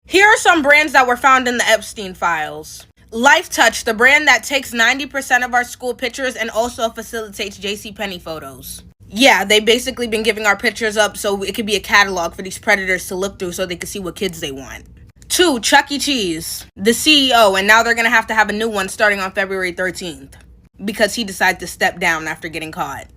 Here are some brands that were found in the Epstein files. Lifetouch, the brand that takes 90% of our school pictures and also facilitates JCPenney photos. Yeah, they basically been giving our pictures up so it could be a catalog for these predators to look through so they could see what kids they want. 2. Chuck E. Cheese, the CEO, and now they're gonna have to have a new one starting on February 13th because he decided to step down after getting caught.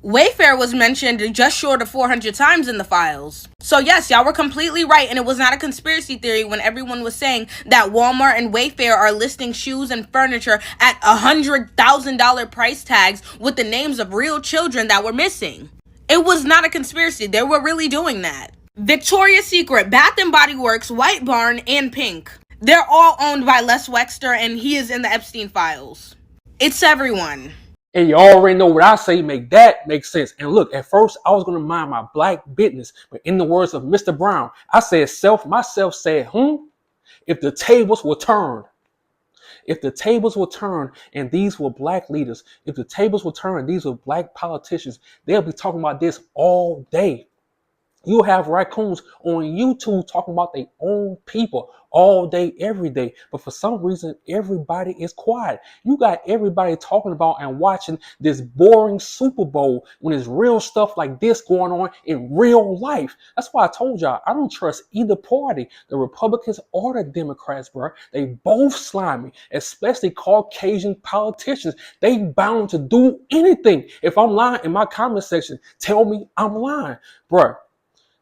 Wayfair was mentioned just short of 400 times in the files. So yes, y'all were completely right, and it was not a conspiracy theory when everyone was saying that Walmart and Wayfair are listing shoes and furniture at $100,000 price tags with the names of real children that were missing. It was not a conspiracy. They were really doing that. Victoria's Secret, Bath & Body Works, White Barn, and Pink. They're all owned by Les Wexner, and he is in the Epstein files. It's everyone. And you already know what I say, make that make sense. And look, at first I was going to mind my black business. But in the words of Mr. Brown, I said myself said, if the tables were turned, and these were black leaders, if the tables were turned and these were black politicians, they'll be talking about this all day. You'll have raccoons on YouTube talking about their own people all day, every day. But for some reason, everybody is quiet. You got everybody talking about and watching this boring Super Bowl when there's real stuff like this going on in real life. That's why I told y'all, I don't trust either party, the Republicans or the Democrats, bro. They both slimy, especially Caucasian politicians. They bound to do anything. If I'm lying in my comment section, tell me I'm lying, bro.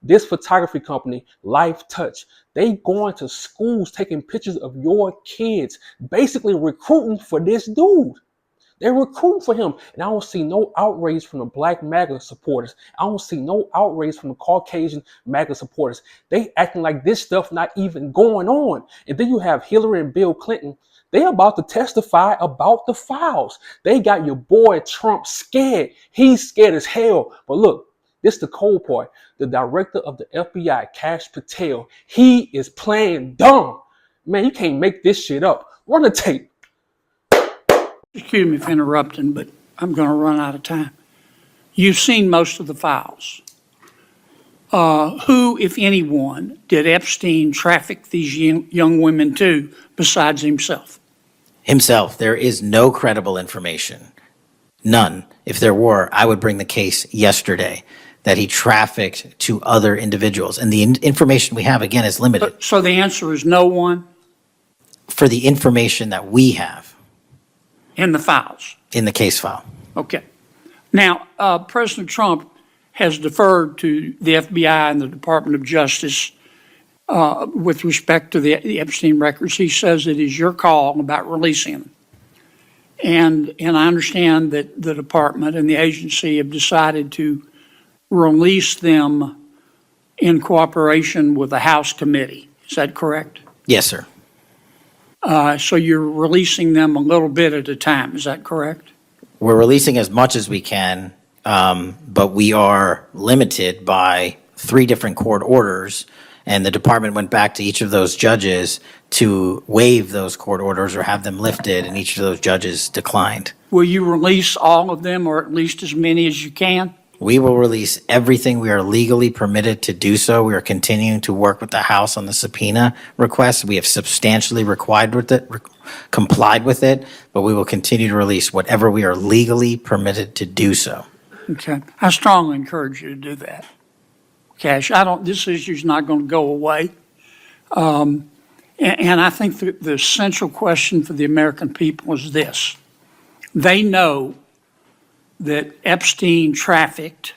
This photography company, Lifetouch, they going to schools taking pictures of your kids, basically recruiting for this dude. They're recruiting for him. And I don't see no outrage from the black MAGA supporters. I don't see no outrage from the Caucasian MAGA supporters. They acting like this stuff not even going on. And then you have Hillary and Bill Clinton. They're about to testify about the files. They got your boy Trump scared. He's scared as hell. But look, this is the cold part. The director of the FBI, Kash Patel, he is playing dumb. Man, you can't make this shit up. Run the tape. Excuse me for interrupting, but I'm going to run out of time. You've seen most of the files. Who, if anyone, did Epstein traffic these young women to besides himself? Himself. There is no credible information. None. If there were, I would bring the case yesterday that he trafficked to other individuals. And the information we have, again, is limited. So the answer is no one? For the information that we have. In the files? In the case file. Okay. Now, President Trump has deferred to the FBI and the Department of Justice with respect to the Epstein records. He says it is your call about releasing them. And I understand that the department and the agency have decided to release them in cooperation with the House committee. Is that correct? Yes, sir. So you're releasing them a little bit at a time. Is that correct? We're releasing as much as we can, but we are limited by 3 different court orders. And the department went back to each of those judges to waive those court orders or have them lifted, and each of those judges declined. Will you release all of them, or at least as many as you can? We will release everything we are legally permitted to do so. We are continuing to work with the House on the subpoena request. We have substantially complied with it, but we will continue to release whatever we are legally permitted to do so. Okay. I strongly encourage you to do that. Cash, this issue's not going to go away. And I think the central question for the American people is this. They know that Epstein trafficked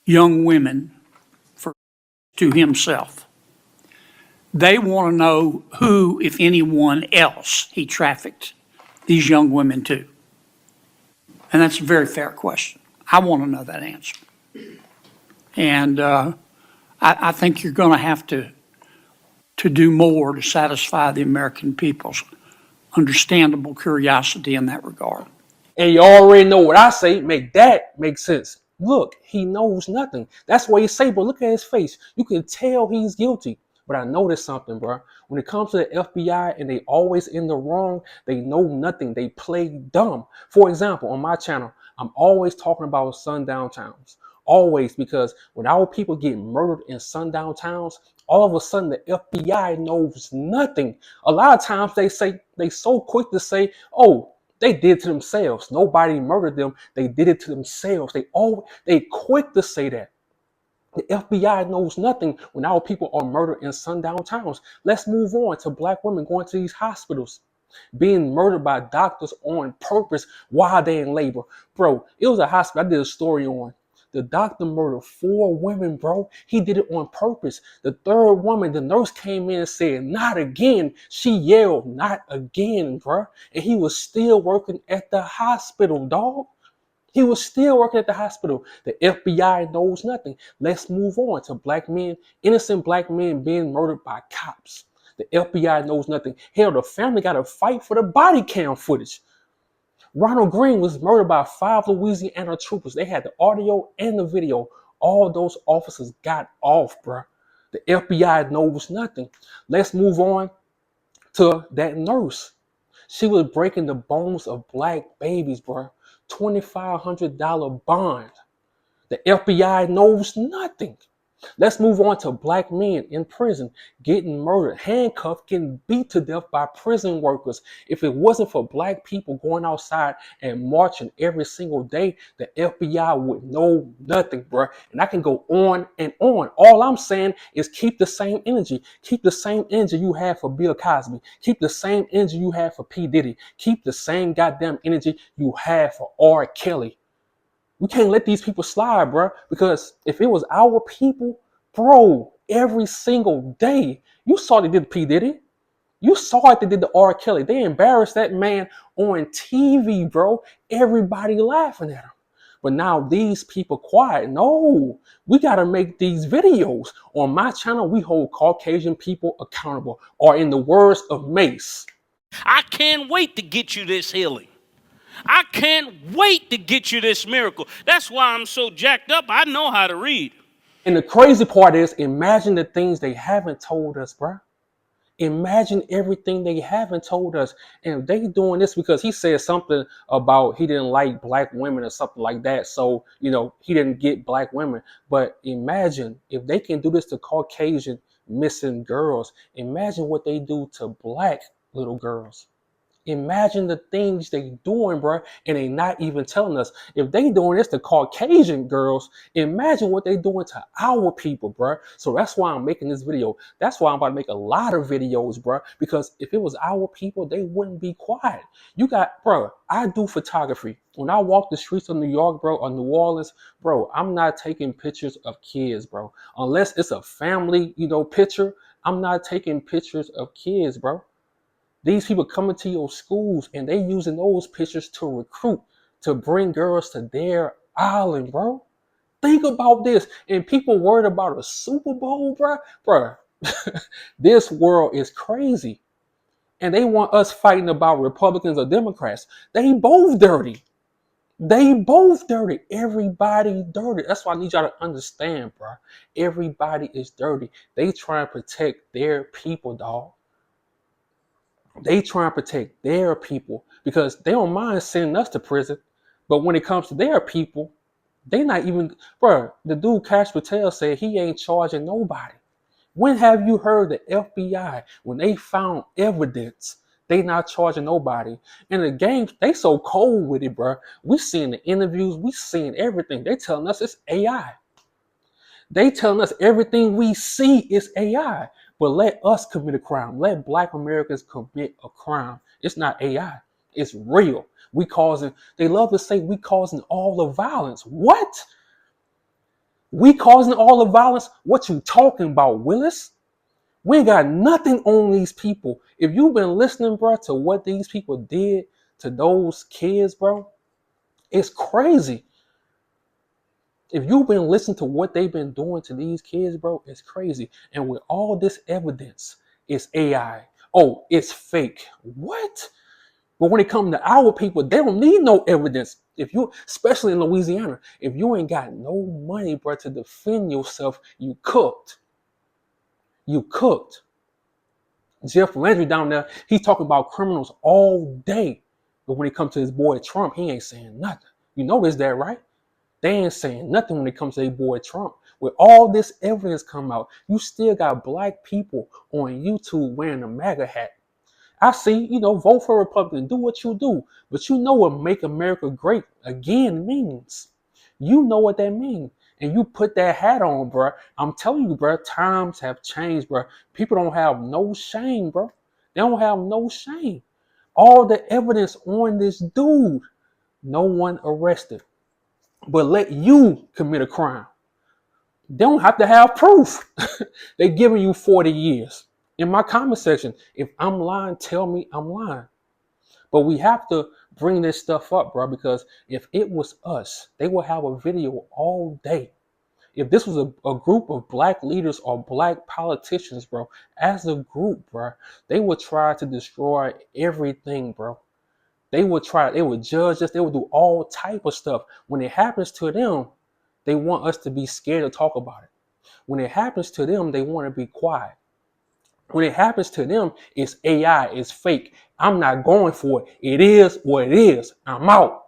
young women to himself. They want to know who, if anyone else, he trafficked these young women to. And that's a very fair question. I want to know that answer. And I think you're going to have to do more to satisfy the American people's understandable curiosity in that regard. And you already know what I say, make that make sense. Look, he knows nothing. That's why you say, but look at his face. You can tell he's guilty. But I noticed something, bro. When it comes to the FBI and they always in the wrong, they know nothing. They play dumb. For example, on my channel, I'm always talking about sundown towns. Always, because when our people get murdered in sundown towns, all of a sudden the FBI knows nothing. A lot of times they so quick to say, "Oh, they did it to themselves. Nobody murdered them. They did it to themselves." They quick to say that. The FBI knows nothing when our people are murdered in sundown towns. Let's move on to black women going to these hospitals, being murdered by doctors on purpose while they're in labor. Bro, it was a hospital I did a story on. The doctor murdered 4 women, bro. He did it on purpose. The third woman, the nurse came in and said, "Not again." She yelled, "Not again," bro. And he was still working at the hospital, dog. He was still working at the hospital. The FBI knows nothing. Let's move on to black men, innocent black men being murdered by cops. The FBI knows nothing. Hell, the family got to fight for the body cam footage. Ronald Green was murdered by 5 Louisiana troopers. They had the audio and the video. All those officers got off, bruh. The FBI knows nothing. Let's move on to that nurse. She was breaking the bones of black babies, bruh. $2,500 bond. The FBI knows nothing. Let's move on to black men in prison getting murdered, handcuffed, getting beat to death by prison workers. If it wasn't for black people going outside and marching every single day, the FBI would know nothing, bro. And I can go on and on. All I'm saying is keep the same energy. Keep the same energy you had for Bill Cosby. Keep the same energy you had for P. Diddy. Keep the same goddamn energy you had for R. Kelly. We can't let these people slide, bro. Because if it was our people, bro, every single day, you saw they did P. Diddy. You saw it they did the R. Kelly. They embarrassed that man on TV, bro. Everybody laughing at him. But now these people quiet. No, we got to make these videos. On my channel, we hold Caucasian people accountable. Or in the words of Mace, I can't wait to get you this healing. I can't wait to get you this miracle. That's why I'm so jacked up. I know how to read. and the crazy part is, imagine the things they haven't told us, bro. Imagine everything they haven't told us. And they doing this because he said something about he didn't like black women or something like that. So, he didn't get black women. But imagine if they can do this to Caucasian missing girls, imagine what they do to black little girls. Imagine the things they doing, bro, and they not even telling us. If they doing this to Caucasian girls, imagine what they doing to our people, bro. So that's why I'm making this video. That's why I'm about to make a lot of videos, bro, because if it was our people, they wouldn't be quiet. Bro, I do photography. When I walk the streets of New York, bro, or New Orleans, bro, I'm not taking pictures of kids, bro. Unless it's a family, picture, I'm not taking pictures of kids, bro. These people coming to your schools and they using those pictures to recruit, to bring girls to their island, bro. Think about this. And people worried about a Super Bowl, bro. Bro, this world is crazy. And they want us fighting about Republicans or Democrats. They both dirty. They both dirty. Everybody dirty. That's why I need y'all to understand, bro. Everybody is dirty. They try and protect their people, dog. They try and protect their people because they don't mind sending us to prison. But when it comes to their people, they not even, bro, the dude Cash Patel said he ain't charging nobody. When have you heard the FBI, when they found evidence, they not charging nobody? And the game, they so cold with it, bro. We seeing the interviews, we seeing everything. They telling us it's AI. They telling us everything we see is AI. But let us commit a crime. Let black Americans commit a crime. It's not AI. It's real. They love to say we causing all the violence. What? We causing all the violence? What you talking about, Willis? We ain't got nothing on these people. If you've been listening, bro, to what these people did to those kids, bro, it's crazy. If you've been listening to what they've been doing to these kids, bro, it's crazy. And with all this evidence, it's AI. Oh, it's fake. What? But when it comes to our people, they don't need no evidence. Especially in Louisiana, if you ain't got no money, bro, to defend yourself, you cooked. You cooked. Jeff Landry down there, he's talking about criminals all day. But when it comes to his boy Trump, he ain't saying nothing. You notice that, right? They ain't saying nothing when it comes to their boy Trump. With all this evidence come out, you still got black people on YouTube wearing a MAGA hat. I see, vote for Republican, do what you do, but you know what make America great again means. You know what that means. And you put that hat on, bro. I'm telling you, bro, times have changed, bro. People don't have no shame, bro. They don't have no shame. All the evidence on this dude, no one arrested. But let you commit a crime. They don't have to have proof. They're giving you 40 years. In my comment section, if I'm lying, tell me I'm lying. But we have to bring this stuff up, bro, because if it was us, they would have a video all day. If this was a group of black leaders or black politicians, bro, as a group, bro, they would try to destroy everything, bro. They would judge us, they would do all type of stuff. When it happens to them, they want us to be scared to talk about it. When it happens to them, they want to be quiet. When it happens to them, it's AI, it's fake. I'm not going for it. It is what it is. I'm out.